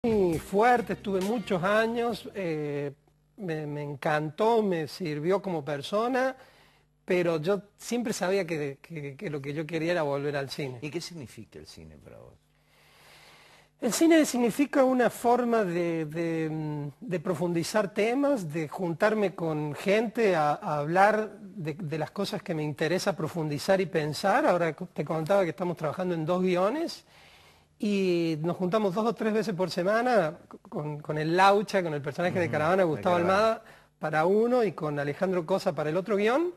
Muy fuerte, estuve muchos años, me encantó, me sirvió como persona, pero yo siempre sabía que lo que yo quería era volver al cine. ¿Y qué significa el cine para vos? El cine significa una forma de profundizar temas, de juntarme con gente a hablar de las cosas que me interesa profundizar y pensar. Ahora te contaba que estamos trabajando en 2 guiones. Y nos juntamos 2 o 3 veces por semana con el Laucha, con el personaje de Caravana, De Gustavo Caravana. Almada, para uno, y con Alejandro Cosa para el otro guión.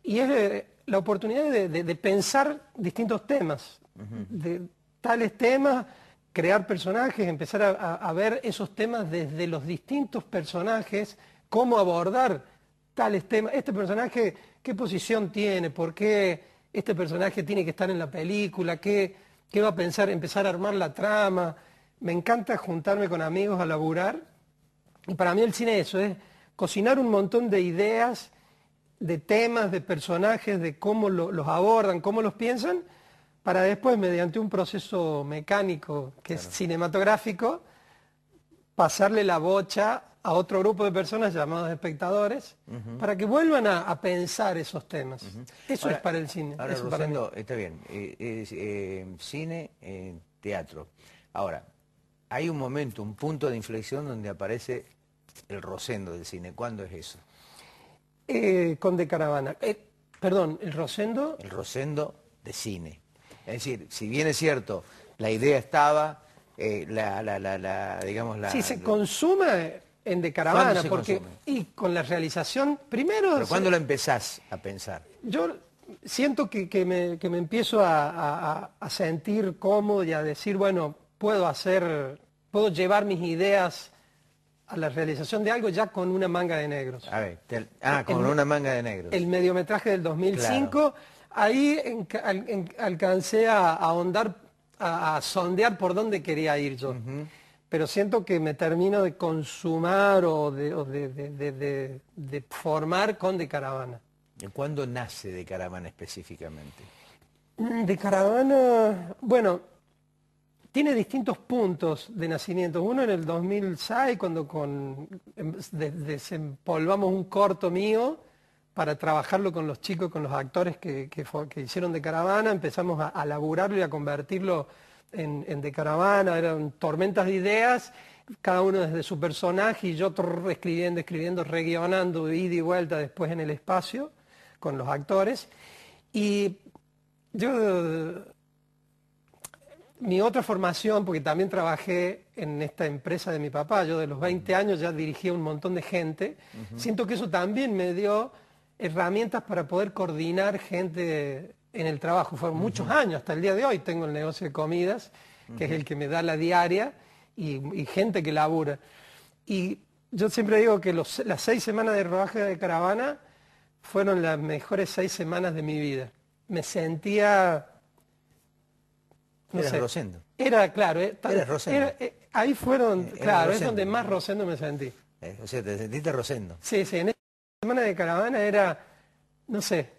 Y es la oportunidad de pensar distintos temas, de tales temas, crear personajes, empezar a ver esos temas desde los distintos personajes, cómo abordar tales temas. Este personaje, ¿qué posición tiene? ¿Por qué este personaje tiene que estar en la película? ¿Qué va a pensar? Empezar a armar la trama. Me encanta juntarme con amigos a laburar. Y para mí el cine es cocinar un montón de ideas, de temas, de personajes, de cómo los abordan, cómo los piensan, para después, mediante un proceso mecánico que es Claro. cinematográfico, pasarle la bocha a otro grupo de personas llamados espectadores, para que vuelvan a pensar esos temas. Eso es Ahora, para el cine, ahora eso para mí. Rosendo, está bien, cine, teatro. Ahora, hay un momento, un punto de inflexión donde aparece el Rosendo del cine. ¿Cuándo es eso? Con De Caravana. Perdón, el Rosendo. El Rosendo de cine. Es decir, si bien es cierto, la idea estaba, digamos, Sí, se consume en De ¿cuándo Caravana, se porque, consume? y con la realización, primero, Pero ¿cuándo lo empezás a pensar? yo siento que me empiezo a sentir cómodo y a decir, bueno, puedo llevar mis ideas a la realización de algo ya con una manga de negros. A ver, con El, una manga de el negros. mediometraje del Claro. 2005, ahí alcancé a ahondar, a sondear por dónde quería ir yo. Pero siento que me termino de consumar o de formar con De Caravana. ¿Cuándo nace de Caravana específicamente? De Caravana, bueno, tiene distintos puntos de nacimiento. Uno en el 2006, cuando desempolvamos un corto mío para trabajarlo con los chicos, con los actores que hicieron De Caravana, empezamos a laburarlo y a convertirlo en De Caravana. Eran tormentas de ideas, cada uno desde su personaje, y yo escribiendo, reguionando, ida y vuelta después en el espacio con los actores. Y yo mi otra formación, porque también trabajé en esta empresa de mi papá, yo de los 20 años ya dirigía un montón de gente, siento que eso también me dio herramientas para poder coordinar gente en el trabajo. Fueron muchos años, hasta el día de hoy tengo el negocio de comidas, que es el que me da la diaria, y gente que labura. Y yo siempre digo que las 6 semanas de rodaje de Caravana fueron las mejores 6 semanas de mi vida. Me sentía, no Eras sé, Rosendo. era claro, Eras Rosendo. ahí fueron, Eras claro, es donde Rosendo. más Rosendo me sentí. O sea, te sentiste Rosendo. Sí, sí, en esta semana de Caravana era, no sé,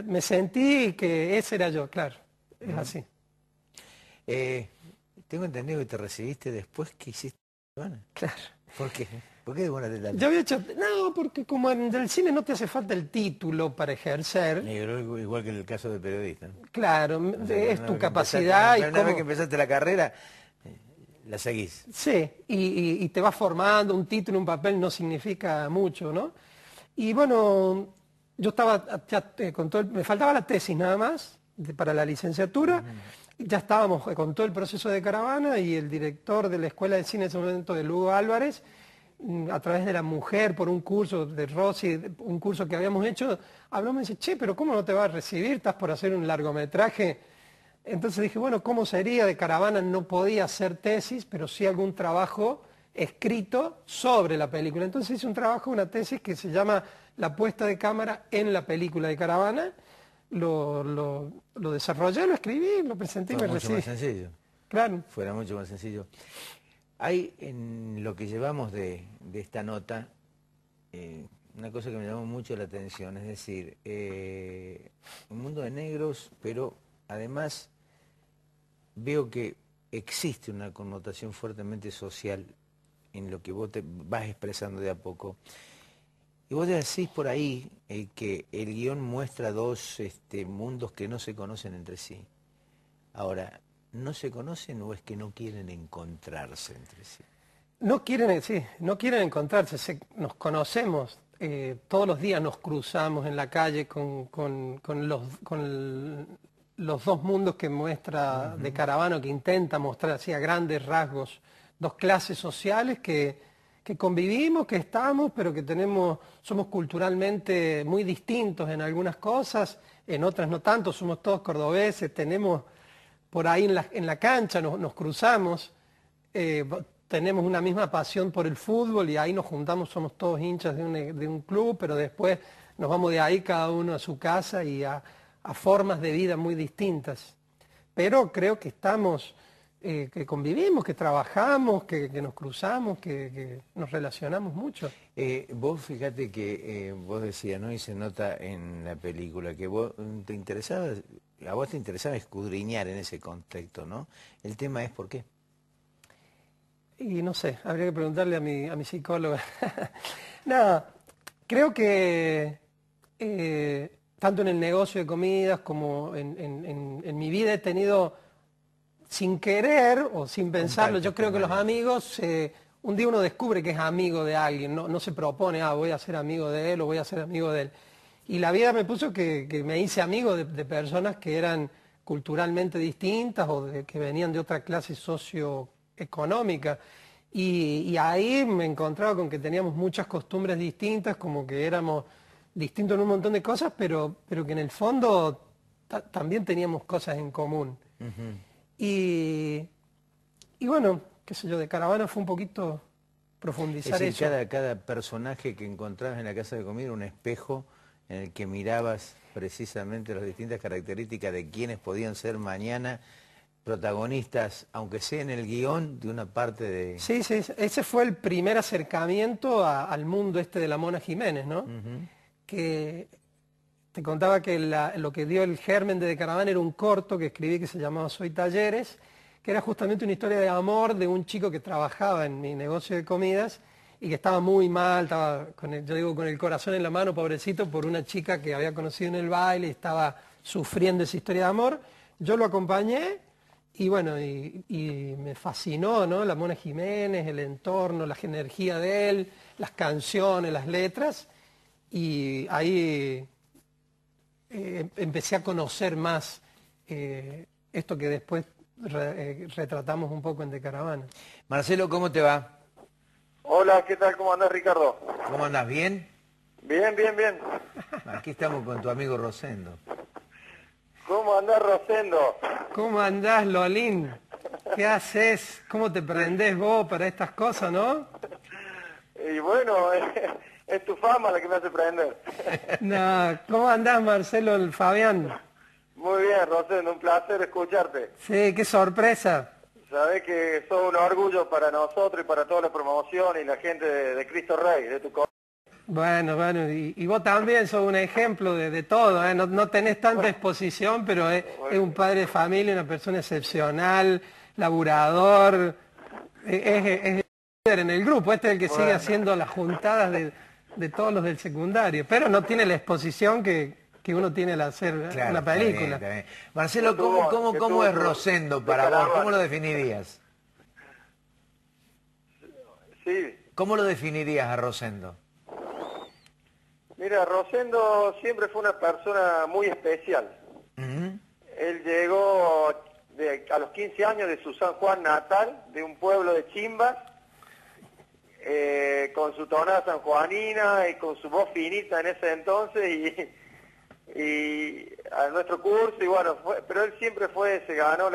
me sentí que ese era yo, claro, es así. Eh, Tengo entendido que te recibiste después que hiciste Caravana. Claro. ¿Por qué? ¿Por qué demoraste Yo tanto? había hecho, no, porque como en el cine no te hace falta el título para ejercer, Igual que en el caso de periodista, ¿no? claro, O sea, que es tu capacidad y una vez que cómo. empezaste la carrera, la seguís. Sí, y te vas formando, un título, un papel no significa mucho, ¿no? Y bueno, yo estaba ya con todo me faltaba la tesis nada más para la licenciatura, y ya estábamos con todo el proceso de Caravana, y el director de la Escuela de Cine en ese momento, de Lugo Álvarez, a través de La Mujer, por un curso de Rossi, un curso que habíamos hecho, habló, me dice, che, pero ¿cómo no te vas a recibir? Estás por hacer un largometraje. Entonces dije, bueno, ¿cómo sería? De Caravana no podía hacer tesis, pero sí algún trabajo escrito sobre la película. Entonces hice un trabajo, una tesis que se llama La puesta de cámara en la película de Caravana. Lo desarrollé, lo escribí, lo presenté y Fue me mucho recibí. más sencillo. Claro. Fuera mucho más sencillo. Hay en lo que llevamos de esta nota una cosa que me llamó mucho la atención, es decir, un mundo de negros, pero además veo que existe una connotación fuertemente social en lo que vos te vas expresando de a poco. Y vos decís por ahí que el guión muestra dos mundos que no se conocen entre sí. Ahora, ¿no se conocen o es que no quieren encontrarse entre sí? No quieren, sí, no quieren encontrarse, nos conocemos, todos los días nos cruzamos en la calle con los dos mundos que muestra de Caravano, que intenta mostrar así a grandes rasgos, dos clases sociales que convivimos, que estamos, pero que somos culturalmente muy distintos en algunas cosas, en otras no tanto, somos todos cordobeses, tenemos por ahí en la cancha, nos cruzamos, tenemos una misma pasión por el fútbol y ahí nos juntamos, somos todos hinchas de un club, pero después nos vamos de ahí cada uno a su casa y a formas de vida muy distintas. Pero creo que estamos, que convivimos, que trabajamos, que nos cruzamos, que nos relacionamos mucho. Vos fíjate que vos decías, ¿no? Y se nota en la película que a vos te interesaba escudriñar en ese contexto, ¿no? El tema es ¿por qué? Y no sé, habría que preguntarle a mi psicóloga. No, creo que tanto en el negocio de comidas como en mi vida he tenido, sin querer o sin pensarlo, yo creo que los amigos, un día uno descubre que es amigo de alguien, no se propone, voy a ser amigo de él o voy a ser amigo de él. Y la vida me puso que me hice amigo de personas que eran culturalmente distintas o que venían de otra clase socioeconómica. Y ahí me encontraba con que teníamos muchas costumbres distintas, como que éramos distintos en un montón de cosas, pero que en el fondo también teníamos cosas en común. Y bueno, qué sé yo, de Caravana fue un poquito profundizar es decir, eso. cada personaje que encontrabas en la casa de comida era un espejo en el que mirabas precisamente las distintas características de quienes podían ser mañana protagonistas, aunque sea en el guión, de una parte de... Sí, sí, ese fue el primer acercamiento al mundo este de la Mona Jiménez, ¿no? Que te contaba que lo que dio el germen de Caravana era un corto que escribí que se llamaba Soy Talleres, que era justamente una historia de amor de un chico que trabajaba en mi negocio de comidas y que estaba muy mal, estaba, yo digo, con el corazón en la mano, pobrecito, por una chica que había conocido en el baile y estaba sufriendo esa historia de amor. Yo lo acompañé y bueno, y me fascinó, ¿no? La Mona Jiménez, el entorno, la energía de él, las canciones, las letras, y ahí empecé a conocer más esto que después retratamos un poco en De Caravana. Marcelo, ¿cómo te va? Hola, ¿qué tal? ¿Cómo andás, Ricardo? ¿Cómo andás? ¿Bien? Bien, bien, bien. Aquí estamos con tu amigo Rosendo. ¿Cómo andás, Rosendo? ¿Cómo andás, Lolín? ¿Qué haces? ¿Cómo te prendés vos para estas cosas, no? Y bueno, es tu fama la que me hace prender. No, ¿cómo andás, Marcelo, el Fabián? Muy bien, Rosendo, un placer escucharte. Sí, qué sorpresa. Sabés que sos un orgullo para nosotros y para toda la promoción y la gente de Cristo Rey, de tu colegio. Bueno, y vos también sos un ejemplo de todo, ¿eh? No tenés tanta exposición, pero es un padre de familia, una persona excepcional, laburador, es líder en el grupo, este es el que sigue haciendo las juntadas de todos los del secundario, pero no tiene la exposición que uno tiene al hacer una película. Está bien. Marcelo, ¿cómo es Rosendo para vos? ¿Cómo lo definirías? Sí. ¿Cómo lo definirías a Rosendo? Mira, Rosendo siempre fue una persona muy especial. Él llegó a los 15 años de su San Juan natal, de un pueblo de Chimbas, con su tonada sanjuanina y con su voz finita en ese entonces, y a nuestro curso, y bueno, pero él siempre se ganó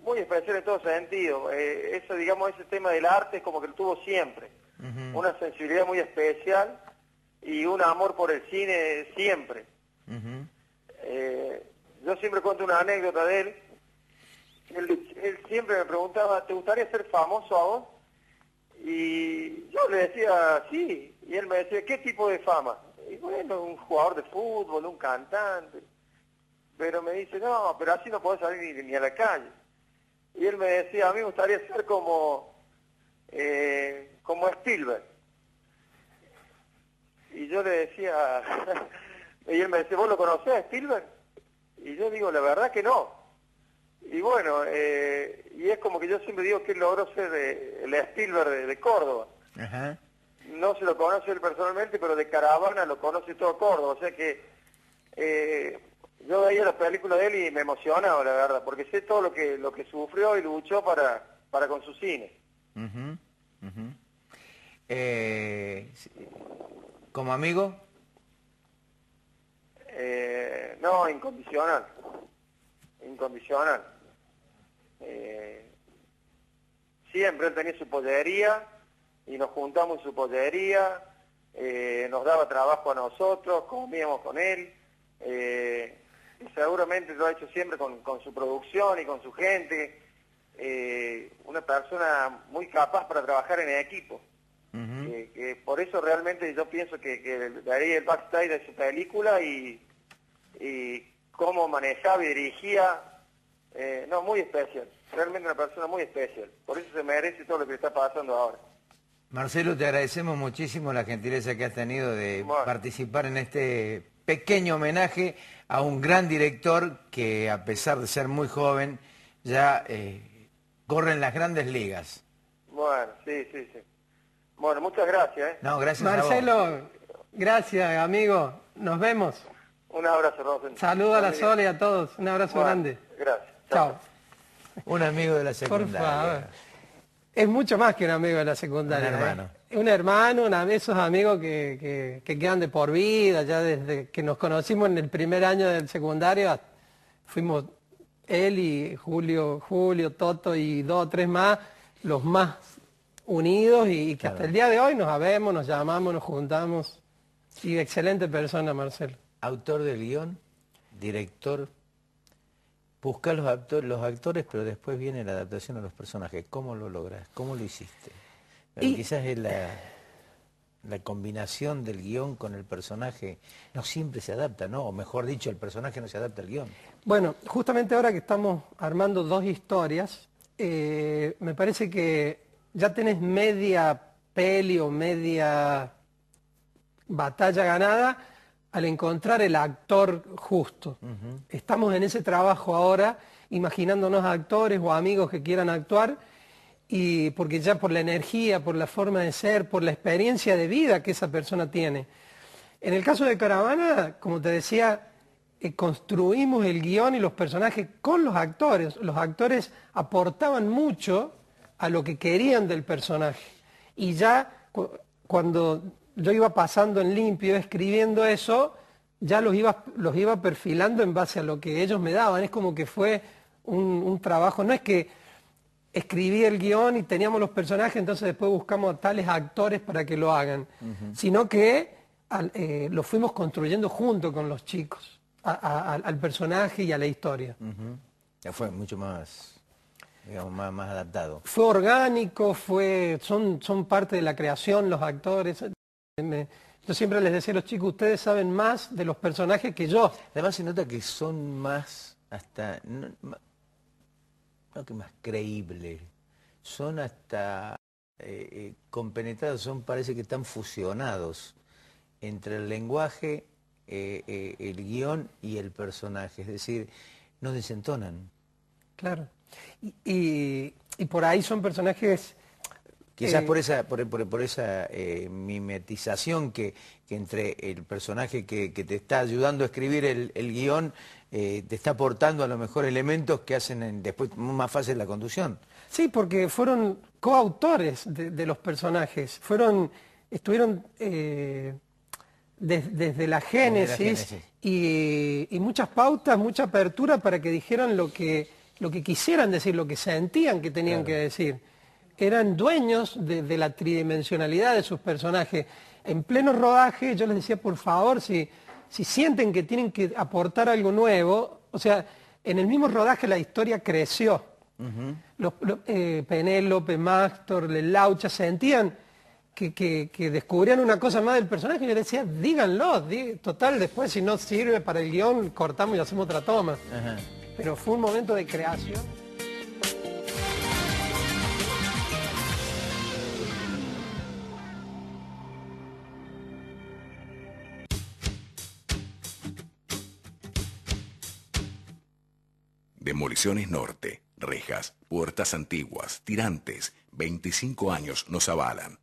muy especial en todo sentido. Eso, digamos, ese tema del arte es como que lo tuvo siempre. Una sensibilidad muy especial y un amor por el cine siempre. Yo siempre cuento una anécdota de él. Él siempre me preguntaba, ¿te gustaría ser famoso a vos? Y yo le decía, sí. Y él me decía, ¿qué tipo de fama? Y bueno, un jugador de fútbol, un cantante. Pero me dice, no, pero así no podés salir ni a la calle. Y él me decía, a mí me gustaría ser como Spielberg. Y yo le decía, y él me decía, ¿vos lo conocés a Spielberg? Y yo digo, la verdad que no. Y bueno, y es como que yo siempre digo que él logró ser el Spielberg de Córdoba. Ajá. No se lo conoce él personalmente, pero de Caravana lo conoce todo Córdoba. O sea que yo veía las películas de él y me emocionaba, la verdad, porque sé todo lo que sufrió y luchó para con su cine. Ujú, ujú. ¿Como amigo? No, incondicional. Incondicional. Siempre él tenía su pollería y nos juntamos en su pollería, nos daba trabajo a nosotros, comíamos con él, y seguramente lo ha hecho siempre con su producción y con su gente, una persona muy capaz para trabajar en equipo. Que por eso realmente yo pienso que de ahí el backstage de su película y cómo manejaba y dirigía, no, muy especial, realmente una persona muy especial, por eso se merece todo lo que está pasando ahora. Marcelo, te agradecemos muchísimo la gentileza que has tenido de participar en este pequeño homenaje a un gran director que, a pesar de ser muy joven, ya corre en las grandes ligas. Bueno, sí. Bueno, muchas gracias. No, gracias a vos. Marcelo, gracias, amigo. Nos vemos. Un abrazo, Rosen. Saludos a la Sole y a todos. Un abrazo grande. Gracias. Chao. Un amigo de la Por secundaria. favor. Es mucho más que un amigo de la secundaria. Un hermano. Un hermano, esos amigos que quedan de por vida, ya desde que nos conocimos en el primer año del secundario, fuimos él y Julio, Toto y 2 o 3 más, los más unidos y que hasta el día de hoy nos sabemos, nos llamamos, nos juntamos. Y excelente persona, Marcelo. Autor del guión, director, busca los actores, pero después viene la adaptación a los personajes. ¿Cómo lo logras? ¿Cómo lo hiciste? Pero quizás es la combinación del guión con el personaje. No siempre se adapta, ¿no? O mejor dicho, el personaje no se adapta al guión. Bueno, justamente ahora que estamos armando 2 historias, me parece que ya tenés media peli o media batalla ganada al encontrar el actor justo. Estamos en ese trabajo ahora, imaginándonos actores o amigos que quieran actuar, y porque ya por la energía, por la forma de ser, por la experiencia de vida que esa persona tiene. En el caso de Caravana, como te decía, construimos el guión y los personajes con los actores. Los actores aportaban mucho a lo que querían del personaje. Y ya cuando yo iba pasando en limpio, escribiendo eso, ya los iba perfilando en base a lo que ellos me daban. Es como que fue un trabajo, no es que escribí el guión y teníamos los personajes, entonces después buscamos a tales actores para que lo hagan, sino que lo fuimos construyendo junto con los chicos, al personaje y a la historia. Ya fue mucho más, digamos, más adaptado. Fue orgánico, son parte de la creación los actores. Yo siempre les decía a los chicos, ustedes saben más de los personajes que yo. Además se nota que son más, hasta, no que más creíbles, son hasta compenetrados, parece que están fusionados entre el lenguaje, el guión y el personaje, es decir, no desentonan. Claro. Y por ahí son personajes... Quizás por esa mimetización que entre el personaje que te está ayudando a escribir el guión, te está aportando a lo mejor elementos que hacen después más fácil la conducción. Sí, porque fueron coautores de los personajes, estuvieron desde la génesis, y muchas pautas, mucha apertura para que dijeran lo que quisieran decir, lo que sentían que tenían que decir. Eran dueños de la tridimensionalidad de sus personajes. En pleno rodaje yo les decía, por favor, si sienten que tienen que aportar algo nuevo, o sea, en el mismo rodaje la historia creció. Penélope, Mástor, Laucha sentían que descubrían una cosa más del personaje, y yo les decía, díganlo, total, después si no sirve para el guión, cortamos y hacemos otra toma. Pero fue un momento de creación. Demoliciones Norte. Rejas, puertas antiguas, tirantes. 25 años nos avalan.